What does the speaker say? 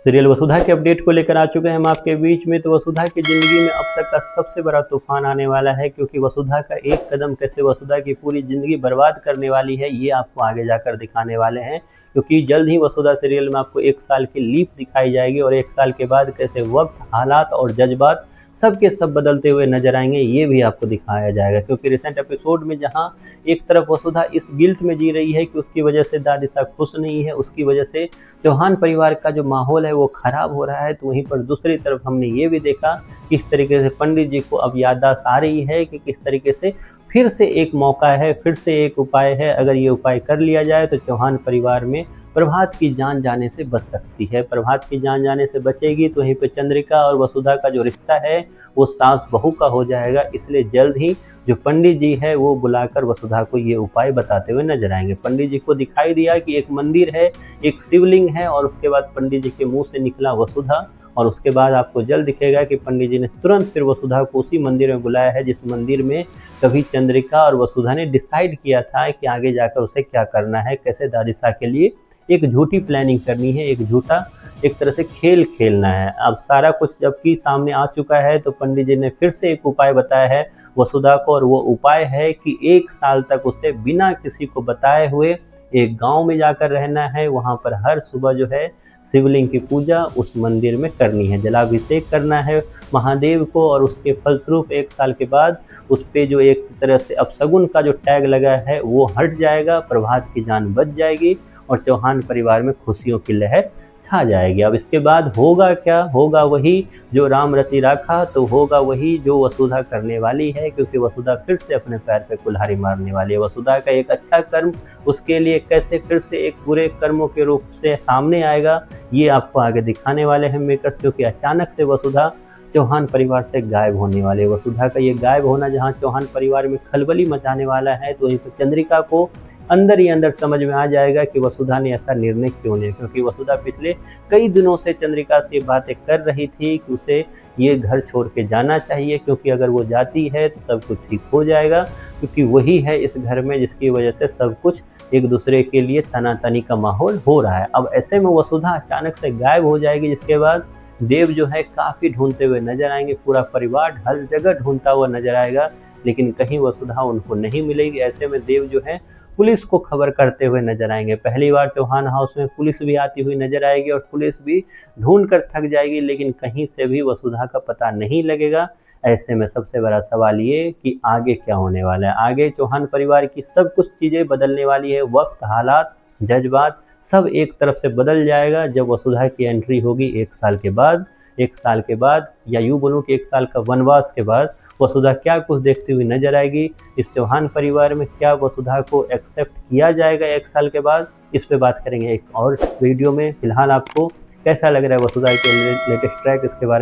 Serial वसुधा के update को लेकर आ चुके हैं हम आपके बीच में। तो वसुधा की ज़िंदगी में अब तक का सबसे बड़ा तूफान आने वाला है, क्योंकि वसुधा का एक कदम कैसे वसुधा की पूरी ज़िंदगी बर्बाद करने वाली है, ये आपको आगे जाकर दिखाने वाले हैं। क्योंकि जल्द ही वसुधा सीरियल में आपको 1 साल की लीप दिखाई जाएगी और 1 साल के बाद कैसे वक्त, हालात और जज्बात सब के सब बदलते हुए नजर आएंगे, ये भी आपको दिखाया जाएगा। क्योंकि रिसेंट एपिसोड में जहां एक तरफ वसुधा इस गिल्ट में जी रही है कि उसकी वजह से दादीसा खुश नहीं है, उसकी वजह से चौहान परिवार का जो माहौल है वो खराब हो रहा है, तो वहीं पर दूसरी तरफ हमने ये भी देखा किस तरीके से पंडित जी को अब याददाश्त आ रही है कि किस तरीके से फिर से एक मौका है, फिर से एक उपाय है। अगर ये उपाय कर लिया जाए तो चौहान परिवार में प्रभात की जान जाने से बच सकती है। प्रभात की जान जाने से बचेगी तो वहीं पे चंद्रिका और वसुधा का जो रिश्ता है वो सास बहू का हो जाएगा। इसलिए जल्द ही जो पंडित जी है वो बुलाकर वसुधा को ये उपाय बताते हुए नजर आएंगे। पंडित जी को दिखाई दिया कि एक मंदिर है, एक शिवलिंग है, और उसके बाद पंडित जी के मुंह से निकला वसुधा, और उसके बाद आपको जल्द दिखेगा कि पंडित जी ने तुरंत फिर वसुधा को उसी मंदिर में बुलाया है जिस मंदिर में कभी चंद्रिका और वसुधा ने डिसाइड किया था कि आगे जाकर उसे क्या करना है, कैसे दादीसा के लिए एक झूठी प्लानिंग करनी है, एक झूठा एक तरह से खेल खेलना है। अब सारा कुछ जबकि सामने आ चुका है तो पंडित जी ने फिर से एक उपाय बताया है वसुधा को, और वो उपाय है कि 1 साल तक उसे बिना किसी को बताए हुए एक गांव में जाकर रहना है। वहां पर हर सुबह जो है शिवलिंग की पूजा उस मंदिर में करनी है, जलाभिषेक करना है महादेव को, और उसके फलस्वरूप 1 साल के बाद उस पे जो एक तरह से अपशगुन का जो टैग लगा है वो हट जाएगा, प्रभात की जान बच जाएगी और चौहान परिवार में खुशियों की लहर छा जाएगी। अब इसके बाद होगा क्या? होगा वही जो राम रचि राखा, तो होगा वही जो वसुधा करने वाली है, क्योंकि वसुधा फिर से अपने पैर पे कुल्हाड़ी मारने वाली है। वसुधा का एक अच्छा कर्म उसके लिए कैसे फिर से एक बुरे कर्मों के रूप से सामने आएगा, ये आपको आगे दिखाने वाले हैं मेकर्स। क्योंकि अचानक से वसुधा चौहान परिवार से गायब होने वाली है। वसुधा का ये गायब होना जहाँ चौहान परिवार में खलबली मचाने वाला है, तो वहीं पर चंद्रिका को अंदर ही अंदर समझ में आ जाएगा कि वसुधा ने ऐसा निर्णय क्यों लिया। क्योंकि वसुधा पिछले कई दिनों से चंद्रिका से बातें कर रही थी कि उसे ये घर छोड़ के जाना चाहिए, क्योंकि अगर वो जाती है तो सब कुछ ठीक हो जाएगा, क्योंकि वही है इस घर में जिसकी वजह से सब कुछ एक दूसरे के लिए तनातनी का माहौल हो रहा है। अब ऐसे में वसुधा अचानक से गायब हो जाएगी, जिसके बाद देव जो है काफ़ी ढूंढते हुए नजर आएंगे, पूरा परिवार हर जगह ढूंढता हुआ नजर आएगा, लेकिन कहीं वसुधा उनको नहीं मिलेगी। ऐसे में देव जो है पुलिस को खबर करते हुए नजर आएंगे। पहली बार चौहान हाउस में पुलिस भी आती हुई नजर आएगी और पुलिस भी ढूंढ कर थक जाएगी, लेकिन कहीं से भी वसुधा का पता नहीं लगेगा। ऐसे में सबसे बड़ा सवाल ये कि आगे क्या होने वाला है। आगे चौहान परिवार की सब कुछ चीज़ें बदलने वाली है, वक्त, हालात, जज्बात सब एक तरफ से बदल जाएगा जब वसुधा की एंट्री होगी 1 साल के बाद। 1 साल के बाद, या यूँ बोलूँ कि 1 साल का वनवास के बाद वसुधा क्या कुछ देखती हुई नजर आएगी इस चौहान परिवार में। क्या वसुधा को एक्सेप्ट किया जाएगा 1 साल के बाद, इस पे बात करेंगे एक और वीडियो में। फिलहाल आपको कैसा लग रहा है वसुधा के लेटेस्ट ट्रैक, इसके बारे में